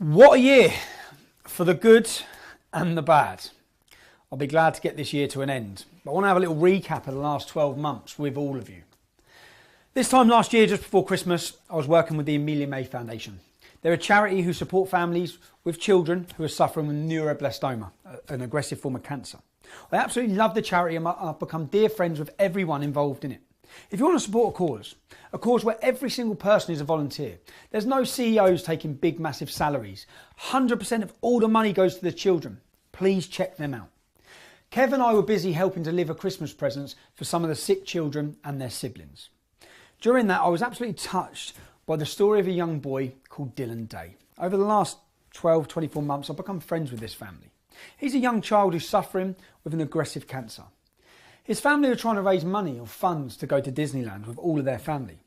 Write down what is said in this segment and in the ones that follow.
What a year for the good and the bad. I'll be glad to get this year to an end. But I want to have a little recap of the last 12 months with all of you. This time last year, just before Christmas, I was working with the Amelia May Foundation. They're a charity who support families with children who are suffering with neuroblastoma, an aggressive form of cancer. I absolutely love the charity and I've become dear friends with everyone involved in it. If you want to support a cause where every single person is a volunteer, there's no CEOs taking big, massive salaries. 100% of all the money goes to the children. Please check them out. Kev and I were busy helping deliver Christmas presents for some of the sick children and their siblings. During that, I was absolutely touched by the story of a young boy called Dylan Day. Over the last 12, 24 months, I've become friends with this family. He's a young child who's suffering with an aggressive cancer. His family are trying to raise money or funds to go to Disneyland with all of their family.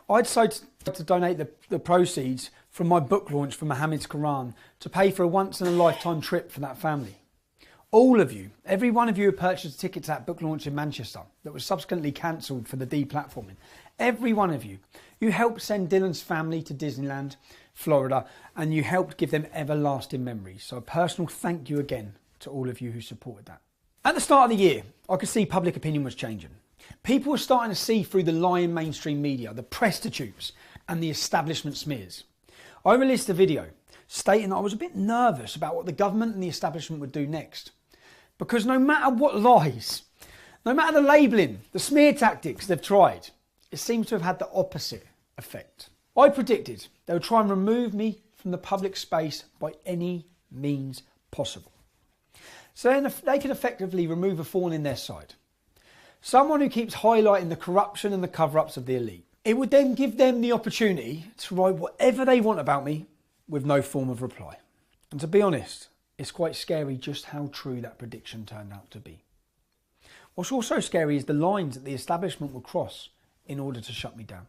I decided to donate the proceeds from my book launch for Muhammad's Quran to pay for a once-in-a-lifetime trip for that family. All of you, every one of you who purchased tickets at book launch in Manchester that was subsequently cancelled for the deplatforming, every one of you, you helped send Dylan's family to Disneyland, Florida, and you helped give them everlasting memories. So a personal thank you again to all of you who supported that. At the start of the year, I could see public opinion was changing. People were starting to see through the lying mainstream media, the prostitutes and the establishment smears. I released a video stating that I was a bit nervous about what the government and the establishment would do next. Because no matter what lies, no matter the labelling, the smear tactics they've tried, it seems to have had the opposite effect. I predicted they would try and remove me from the public space by any means possible. So then they could effectively remove a thorn in their side. Someone who keeps highlighting the corruption and the cover-ups of the elite. It would then give them the opportunity to write whatever they want about me with no form of reply. And to be honest, it's quite scary just how true that prediction turned out to be. What's also scary is the lines that the establishment will cross in order to shut me down.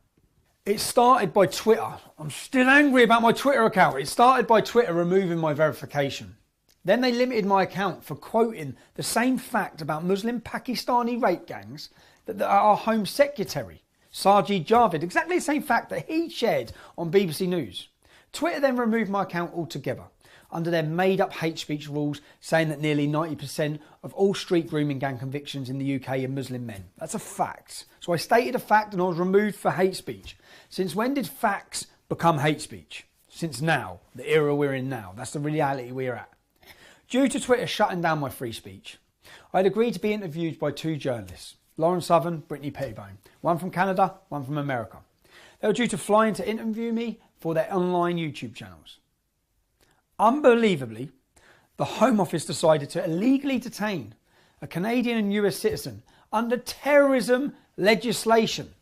It started by Twitter. I'm still angry about my Twitter account. It started by Twitter removing my verification. Then they limited my account for quoting the same fact about Muslim Pakistani rape gangs that our Home Secretary, Sajid Javid, exactly the same fact that he shared on BBC News. Twitter then removed my account altogether under their made-up hate speech rules, saying that nearly 90% of all street grooming gang convictions in the UK are Muslim men. That's a fact. So I stated a fact and I was removed for hate speech. Since when did facts become hate speech? Since now, the era we're in now. That's the reality we're at. Due to Twitter shutting down my free speech, I had agreed to be interviewed by two journalists, Lauren Southern, Brittany Pettibone, one from Canada, one from America. They were due to fly in to interview me for their online YouTube channels. Unbelievably, the Home Office decided to illegally detain a Canadian and US citizen under terrorism legislation.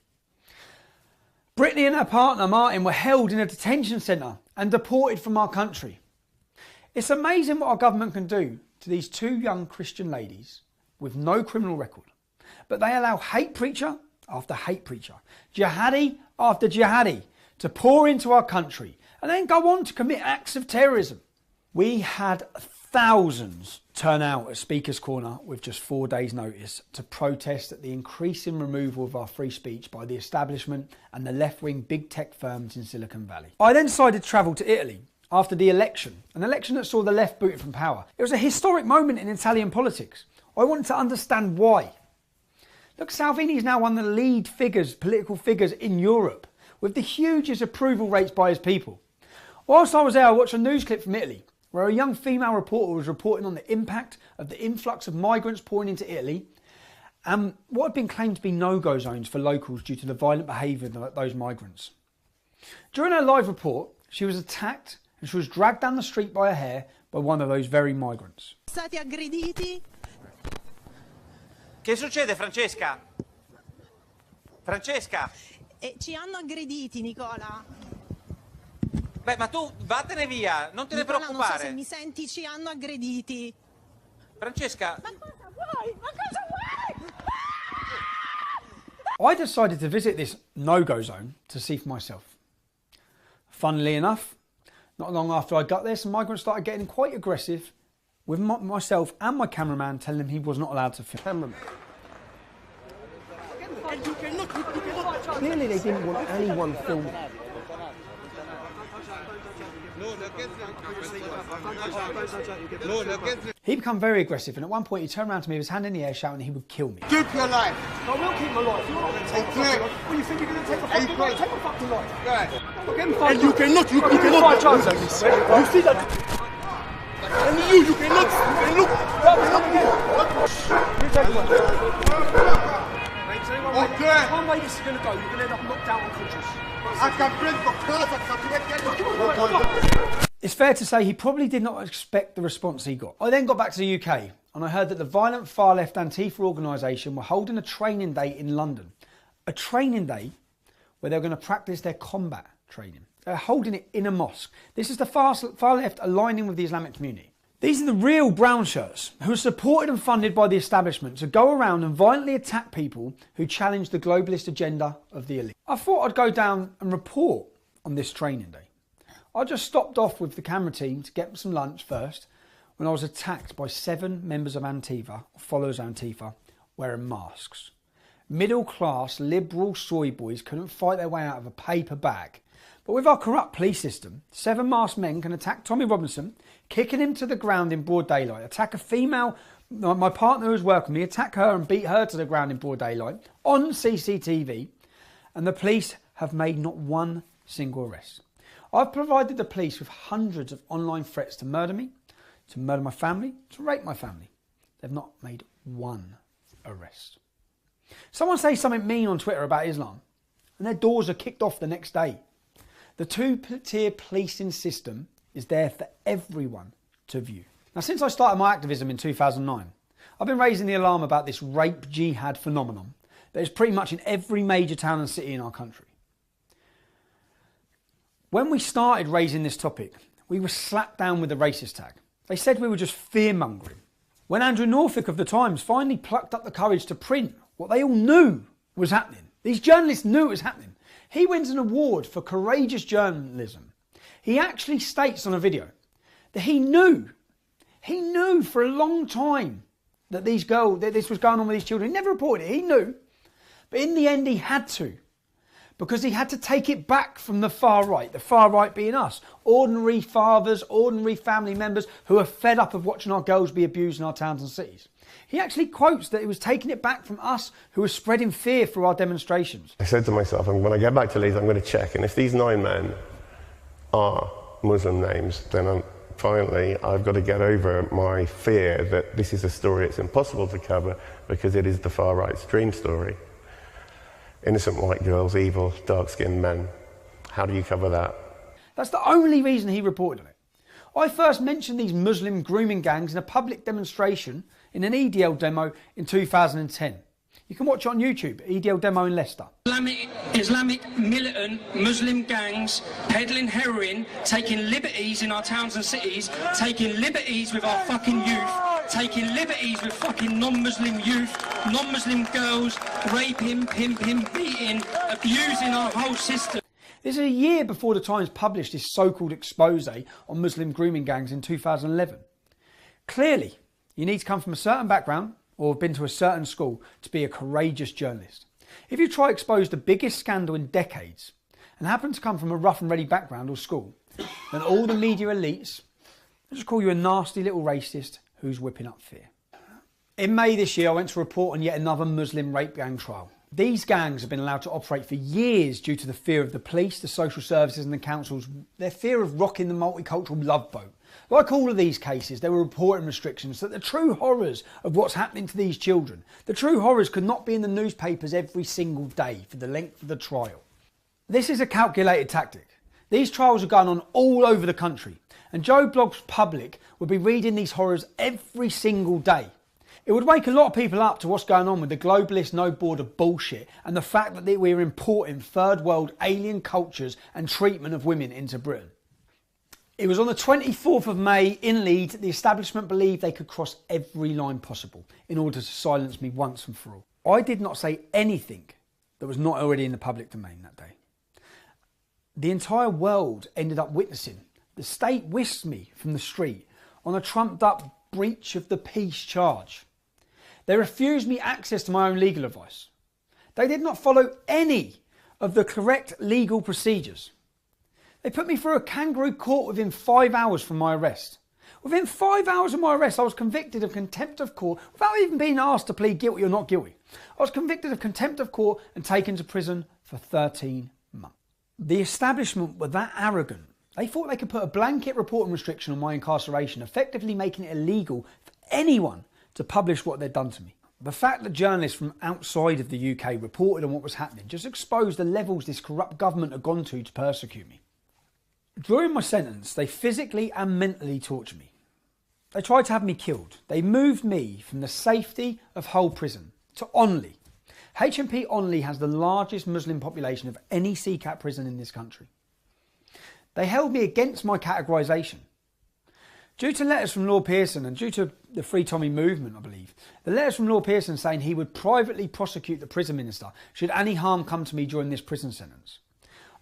Brittany and her partner Martin were held in a detention centre and deported from our country. It's amazing what our government can do to these two young Christian ladies with no criminal record. But they allow hate preacher after hate preacher, jihadi after jihadi to pour into our country and then go on to commit acts of terrorism. We had thousands turn out at Speaker's Corner with just 4 days' notice to protest at the increasing removal of our free speech by the establishment and the left-wing big tech firms in Silicon Valley. I then decided to travel to Italy after the election, an election that saw the left booted from power. It was a historic moment in Italian politics. I wanted to understand why. Look, Salvini is now one of the lead figures, political figures in Europe, with the hugest approval rates by his people. Whilst I was there, I watched a news clip from Italy, where a young female reporter was reporting on the impact of the influx of migrants pouring into Italy and what had been claimed to be no-go zones for locals due to the violent behaviour of those migrants. During her live report, she was attacked and she was dragged down the street by her hair by one of those very migrants. Stati aggrediti. Che succede, Francesca? Francesca? Ci hanno aggrediti, Nicola. Beh, ma tu vattene via, non te ne Nicola, preoccupare. non so se mi senti, ci hanno aggrediti. Francesca. Ma cosa vuoi? Ma cosa vuoi? I decided to visit this no-go zone to see for myself. Funnily enough, not long after I got there, some migrants started getting quite aggressive with myself and my cameraman, telling him he was not allowed to film. Clearly they didn't want anyone filming. He became very aggressive, and at one point he turned around to me with his hand in the air shouting he would kill me. Keep your life. I will keep my life. You're not going to take my fucking life. Well, you think you're going to take my fucking life? Take my fucking life. I'll give him 5 And you cannot, you I'll give him cannot 5 do chances. that. You see that? And you cannot, you You take him away. Okay. One way this is going to go, you're going to end up knocked out unconscious. I can bring the cars, I can It's fair to say he probably did not expect the response he got. I then got back to the UK and I heard that the violent far-left Antifa organisation were holding a training day in London. A training day where they're going to practice their combat training. They're holding it in a mosque. This is the far-left aligning with the Islamic community. These are the real brown shirts who are supported and funded by the establishment to go around and violently attack people who challenge the globalist agenda of the elite. I thought I'd go down and report on this training day. I just stopped off with the camera team to get some lunch first when I was attacked by 7 members of Antifa, or followers of Antifa, wearing masks. Middle-class, liberal soy boys couldn't fight their way out of a paper bag. But with our corrupt police system, 7 masked men can attack Tommy Robinson, kicking him to the ground in broad daylight, attack a female, my partner who's working with me, attack her and beat her to the ground in broad daylight, on CCTV, and the police have made not one single arrest. I've provided the police with hundreds of online threats to murder me, to murder my family, to rape my family. They've not made one arrest. Someone says something mean on Twitter about Islam, and their doors are kicked off the next day. The 2-tier policing system is there for everyone to view. Now, since I started my activism in 2009, I've been raising the alarm about this rape jihad phenomenon that is pretty much in every major town and city in our country. When we started raising this topic, we were slapped down with the racist tag. They said we were just fear-mongering. When Andrew Norfolk of The Times finally plucked up the courage to print what they all knew was happening, these journalists knew it was happening, he wins an award for courageous journalism. He actually states on a video that he knew for a long time that this was going on with these children. He never reported it, he knew. But in the end he had to. Because he had to take it back from the far right being us. Ordinary fathers, ordinary family members who are fed up of watching our girls be abused in our towns and cities. He actually quotes that he was taking it back from us who were spreading fear through our demonstrations. I said to myself, when I get back to Leeds, I'm going to check. And if these 9 men are Muslim names, then I've got to get over my fear that this is a story it's impossible to cover because it is the far right's dream story. Innocent white girls, evil, dark-skinned men. How do you cover that? That's the only reason he reported on it. I first mentioned these Muslim grooming gangs in a public demonstration in an EDL demo in 2010. You can watch it on YouTube, EDL demo in Leicester. Islamic militant Muslim gangs peddling heroin, taking liberties in our towns and cities, taking liberties with our fucking youth, taking liberties with fucking non-Muslim youth, non-Muslim girls, raping, pimping, beating, abusing our whole system. This is a year before The Times published this so-called expose on Muslim grooming gangs in 2011. Clearly, you need to come from a certain background or have been to a certain school to be a courageous journalist. If you try to expose the biggest scandal in decades and happen to come from a rough and ready background or school, then all the media elites will just call you a nasty little racist who's whipping up fear. In May this year, I went to report on yet another Muslim rape gang trial. These gangs have been allowed to operate for years due to the fear of the police, the social services and the councils, their fear of rocking the multicultural love boat. Like all of these cases, there were reporting restrictions that the true horrors of what's happening to these children, the true horrors could not be in the newspapers every single day for the length of the trial. This is a calculated tactic. These trials are going on all over the country, and Joe Blogg's public would be reading these horrors every single day. It would wake a lot of people up to what's going on with the globalist no border bullshit and the fact that we're importing third world alien cultures and treatment of women into Britain. It was on the 24th of May in Leeds that the establishment believed they could cross every line possible in order to silence me once and for all. I did not say anything that was not already in the public domain that day. The entire world ended up witnessing. The state whisked me from the street on a trumped up breach of the peace charge. They refused me access to my own legal advice. They did not follow any of the correct legal procedures. They put me through a kangaroo court within 5 hours from my arrest. Within 5 hours of my arrest, I was convicted of contempt of court without even being asked to plead guilty or not guilty. I was convicted of contempt of court and taken to prison for 13 months. The establishment were that arrogant. They thought they could put a blanket reporting restriction on my incarceration, effectively making it illegal for anyone to publish what they'd done to me. The fact that journalists from outside of the UK reported on what was happening just exposed the levels this corrupt government had gone to persecute me. During my sentence, they physically and mentally tortured me. They tried to have me killed. They moved me from the safety of Hull Prison to Onley. HMP Onley has the largest Muslim population of any CCAT prison in this country. They held me against my categorisation. Due to letters from Lord Pearson and due to the Free Tommy movement, I believe, the letters from Lord Pearson saying he would privately prosecute the prison minister should any harm come to me during this prison sentence.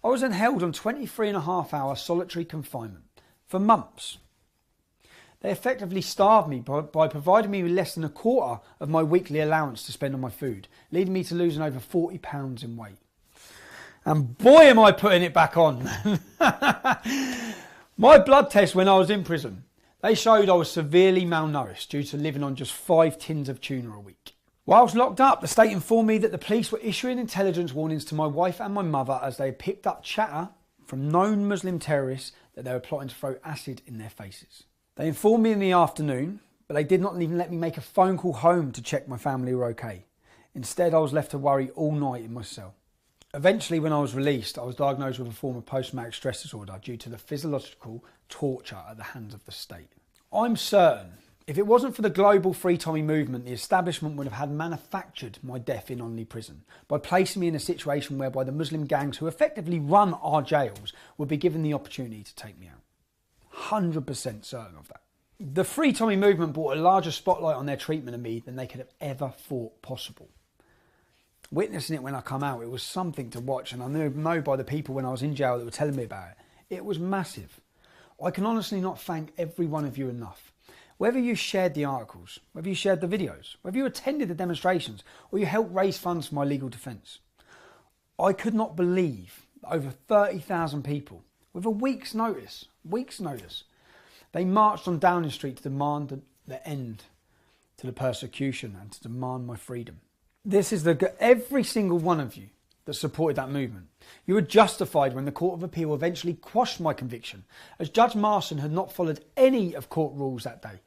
I was then held on 23.5-hour solitary confinement for months. They effectively starved me by providing me with less than a quarter of my weekly allowance to spend on my food, leading me to losing over 40 pounds in weight. And boy am I putting it back on. My blood test when I was in prison, they showed I was severely malnourished due to living on just 5 tins of tuna a week. Whilst locked up, the state informed me that the police were issuing intelligence warnings to my wife and my mother as they had picked up chatter from known Muslim terrorists that they were plotting to throw acid in their faces. They informed me in the afternoon, but they did not even let me make a phone call home to check my family were okay. Instead, I was left to worry all night in my cell. Eventually, when I was released, I was diagnosed with a form of post-traumatic stress disorder due to the physiological torture at the hands of the state. I'm certain, if it wasn't for the global Free Tommy movement, the establishment would have had manufactured my death in Onley Prison by placing me in a situation whereby the Muslim gangs who effectively run our jails would be given the opportunity to take me out. 100% certain of that. The Free Tommy movement brought a larger spotlight on their treatment of me than they could have ever thought possible. Witnessing it when I come out, it was something to watch, and I know by the people when I was in jail that were telling me about it, it was massive. I can honestly not thank every one of you enough. Whether you shared the articles, whether you shared the videos, whether you attended the demonstrations, or you helped raise funds for my legal defence. I could not believe that over 30,000 people, with a week's notice, they marched on Downing Street to demand the end to the persecution and to demand my freedom. This is every single one of you that supported that movement. You were justified when the Court of Appeal eventually quashed my conviction, as Judge Marston had not followed any of court rules that day,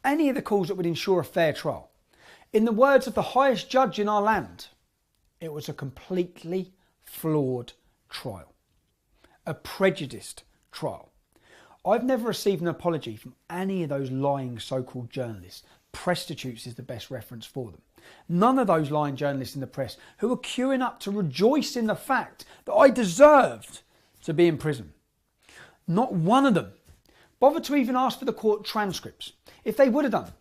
any of the calls that would ensure a fair trial. In the words of the highest judge in our land, it was a completely flawed trial, a prejudiced trial. I've never received an apology from any of those lying so-called journalists. Prostitutes is the best reference for them. None of those lying journalists in the press who were queuing up to rejoice in the fact that I deserved to be in prison. Not one of them bothered to even ask for the court transcripts. If they would have done,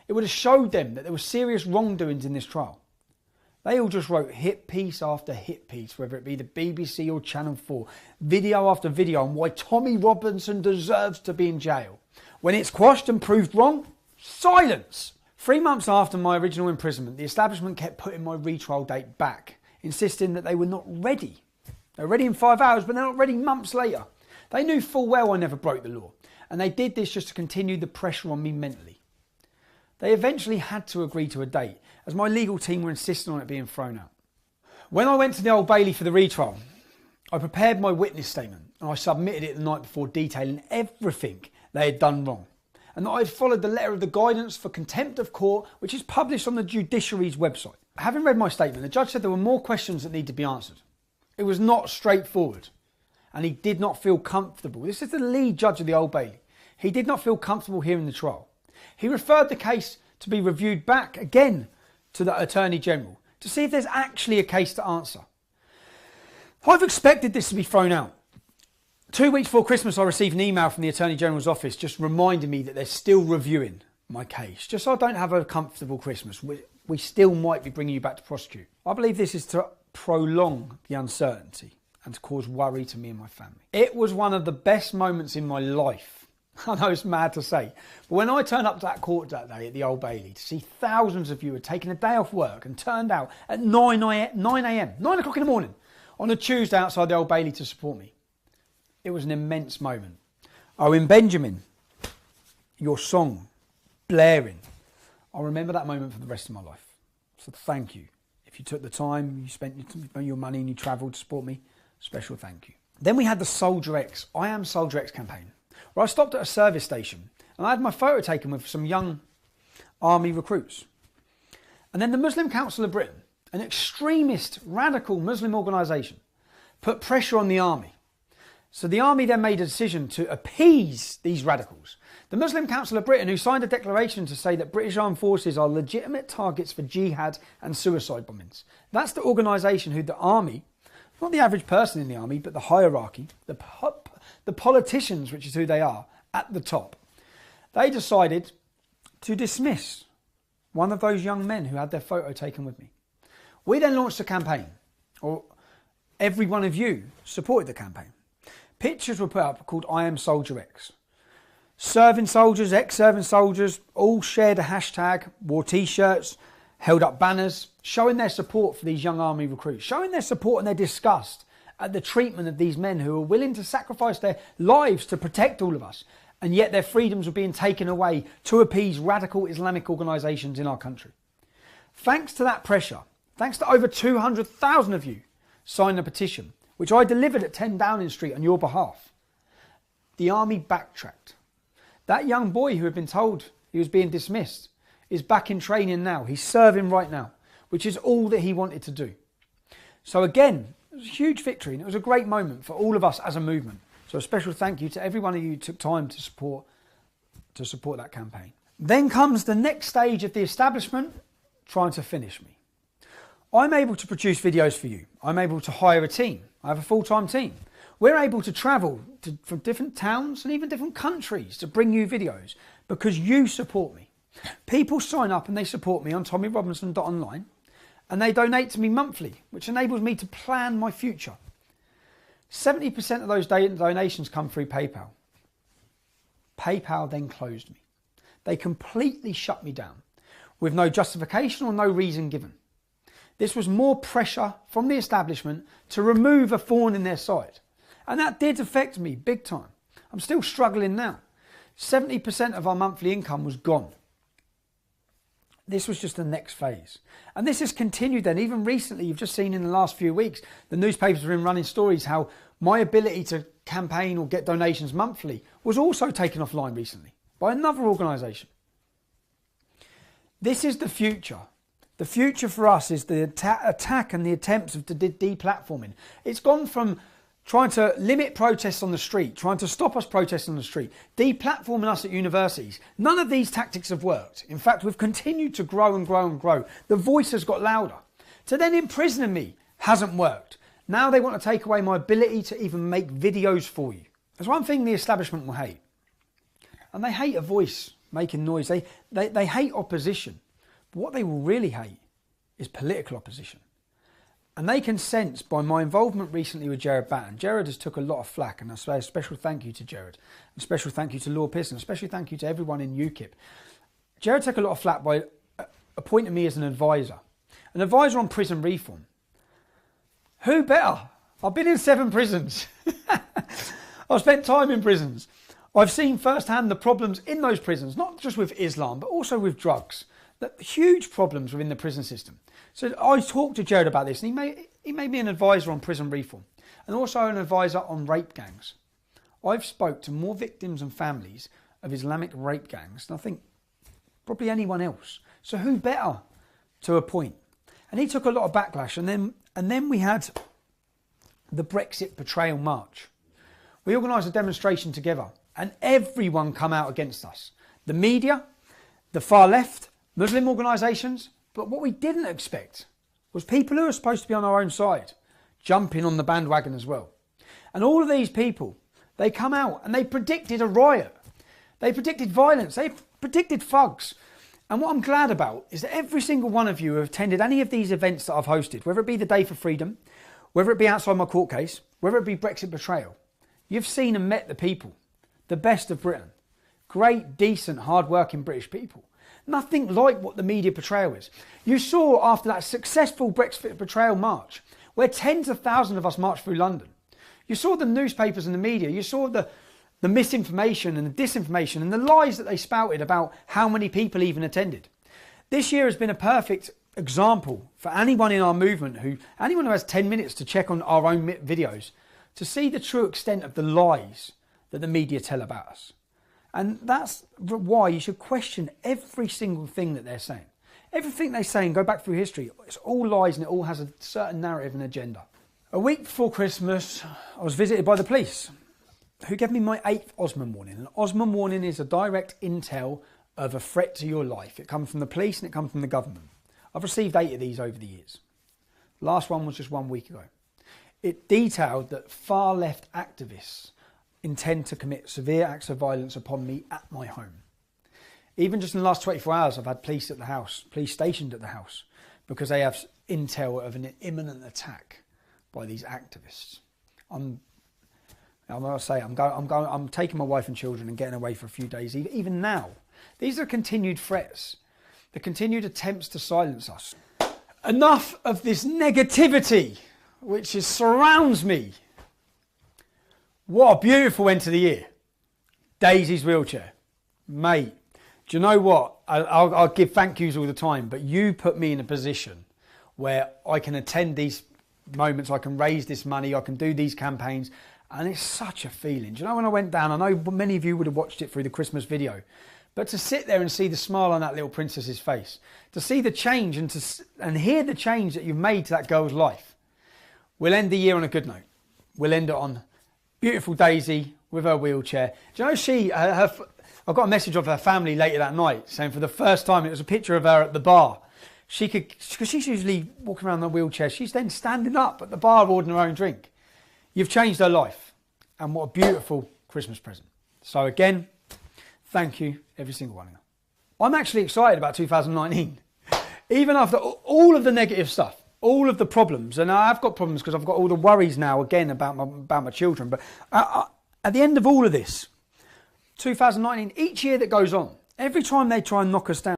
it would have showed them that there were serious wrongdoings in this trial. They all just wrote hit piece after hit piece, whether it be the BBC or Channel 4, video after video on why Tommy Robinson deserves to be in jail. When it's quashed and proved wrong, silence. 3 months after my original imprisonment, the establishment kept putting my retrial date back, insisting that they were not ready. They were ready in 5 hours, but they're not ready months later. They knew full well I never broke the law, and they did this just to continue the pressure on me mentally. They eventually had to agree to a date, as my legal team were insisting on it being thrown out. When I went to the Old Bailey for the retrial, I prepared my witness statement, and I submitted it the night before detailing everything they had done wrong, and that I had followed the letter of the guidance for contempt of court, which is published on the judiciary's website. Having read my statement, the judge said there were more questions that needed to be answered. It was not straightforward, and he did not feel comfortable. This is the lead judge of the Old Bailey. He did not feel comfortable hearing the trial. He referred the case to be reviewed back again to the Attorney General to see if there's actually a case to answer. I've expected this to be thrown out. 2 weeks before Christmas, I received an email from the Attorney General's office just reminding me that they're still reviewing my case, just so I don't have a comfortable Christmas. We still might be bringing you back to prosecute. I believe this is to prolong the uncertainty and to cause worry to me and my family. It was one of the best moments in my life. I know it's mad to say, but when I turned up to that court that day at the Old Bailey to see thousands of you had taken a day off work and turned out at 9 o'clock in the morning on a Tuesday outside the Old Bailey to support me, It was an immense moment. Owen Benjamin, your song, blaring. I'll remember that moment for the rest of my life. So thank you. If you took the time, you spent your money and you travelled to support me, special thank you. Then we had the Soldier X, I Am Soldier X campaign, where I stopped at a service station and I had my photo taken with some young army recruits. And then the Muslim Council of Britain, an extremist, radical Muslim organisation, put pressure on the army. So the army then made a decision to appease these radicals. The Muslim Council of Britain, who signed a declaration to say that British armed forces are legitimate targets for jihad and suicide bombings. That's the organisation who the army, not the average person in the army, but the hierarchy, the politicians, which is who they are, at the top. They decided to dismiss one of those young men who had their photo taken with me. We then launched a campaign, or every one of you supported the campaign. Pictures were put up called I Am Soldier X. Serving soldiers, ex-serving soldiers, all shared a hashtag, wore t-shirts, held up banners, showing their support for these young army recruits, showing their support and their disgust at the treatment of these men who are willing to sacrifice their lives to protect all of us, and yet their freedoms were being taken away to appease radical Islamic organisations in our country. Thanks to that pressure, thanks to over 200,000 of you signed a petition, which I delivered at 10 Downing Street on your behalf, the army backtracked. That young boy who had been told he was being dismissed is back in training now. He's serving right now, which is all that he wanted to do. So again, it was a huge victory and it was a great moment for all of us as a movement. So a special thank you to every one of you who took time to support that campaign. Then comes the next stage of the establishment trying to finish me. I'm able to produce videos for you. I'm able to hire a team. I have a full-time team. We're able to travel from different towns and even different countries to bring you videos because you support me. People sign up and they support me on tommyrobinson.online and they donate to me monthly, which enables me to plan my future. 70% of those donations come through PayPal. PayPal then closed me. They completely shut me down with no justification or no reason given. This was more pressure from the establishment to remove a thorn in their side. And that did affect me big time. I'm still struggling now. 70% of our monthly income was gone. This was just the next phase. And this has continued then. Even recently, you've just seen in the last few weeks, the newspapers have been running stories how my ability to campaign or get donations monthly was also taken offline recently by another organisation. This is the future. The future for us is the attack and the attempts of deplatforming. It's gone from trying to limit protests on the street, trying to stop us protesting on the street, deplatforming us at universities. None of these tactics have worked. In fact, we've continued to grow and grow and grow. The voice has got louder. To then imprisoning me hasn't worked. Now they want to take away my ability to even make videos for you. There's one thing the establishment will hate. And they hate a voice making noise. They hate opposition. But what they will really hate is political opposition. And they can sense by my involvement recently with Gerard Batten. Gerard has took a lot of flack, and I say a special thank you to Gerard. A special thank you to Lord Pearson. A special thank you to everyone in UKIP. Gerard took a lot of flack by appointing me as an advisor on prison reform. Who better? I've been in 7 prisons. I've spent time in prisons. I've seen firsthand the problems in those prisons, not just with Islam, but also with drugs. The huge problems within the prison system. So I talked to Gerard about this, and he made me an advisor on prison reform and also an advisor on rape gangs. I've spoke to more victims and families of Islamic rape gangs than I think probably anyone else. So who better to appoint? And he took a lot of backlash. And then we had the Brexit Betrayal March. We organised a demonstration together and everyone come out against us. The media, the far left, Muslim organisations. But what we didn't expect was people who are supposed to be on our own side jumping on the bandwagon as well. And all of these people, they come out and they predicted a riot. They predicted violence. They predicted thugs. And what I'm glad about is that every single one of you who have attended any of these events that I've hosted, whether it be the Day for Freedom, whether it be outside my court case, whether it be Brexit Betrayal, you've seen and met the people, the best of Britain. Great, decent, hard-working British people. Nothing like what the media portrayal is. You saw after that successful Brexit Betrayal March, where tens of thousands of us marched through London, You saw the newspapers and the media. You saw the misinformation and the disinformation and the lies that they spouted about how many people even attended. This year has been a perfect example for anyone in our movement, anyone who has 10 minutes to check on our own videos, to see the true extent of the lies that the media tell about us. And that's why you should question every single thing that they're saying. Everything they say, and go back through history, it's all lies and it all has a certain narrative and agenda. A week before Christmas, I was visited by the police, who gave me my 8th Osman warning. An Osman warning is a direct intel of a threat to your life. It comes from the police and it comes from the government. I've received 8 of these over the years. The last one was just 1 week ago. It detailed that far left activists intend to commit severe acts of violence upon me at my home. Even just in the last 24 hours, I've had police at the house, police stationed at the house, because they have intel of an imminent attack by these activists. I'm taking my wife and children and getting away for a few days, even now. These are continued threats, the continued attempts to silence us. Enough of this negativity which surrounds me. What a beautiful end to the year. Daisy's wheelchair. Mate, do you know what? I'll give thank yous all the time, but you put me in a position where I can attend these moments, I can raise this money, I can do these campaigns, and it's such a feeling. Do you know when I went down, I know many of you would have watched it through the Christmas video, but to sit there and see the smile on that little princess's face, to see the change and hear the change that you've made to that girl's life. We'll end the year on a good note. We'll end it on beautiful Daisy with her wheelchair. Do you know I got a message of her family later that night saying for the first time, it was a picture of her at the bar. Because she's usually walking around in a wheelchair, she's then standing up at the bar ordering her own drink. You've changed her life. And what a beautiful Christmas present. So again, thank you, every single one of you. I'm actually excited about 2019. Even after all of the negative stuff, all of the problems, and I've got problems because I've got all the worries now again about my children, but at the end of all of this, 2019, each year that goes on, every time they try and knock us down,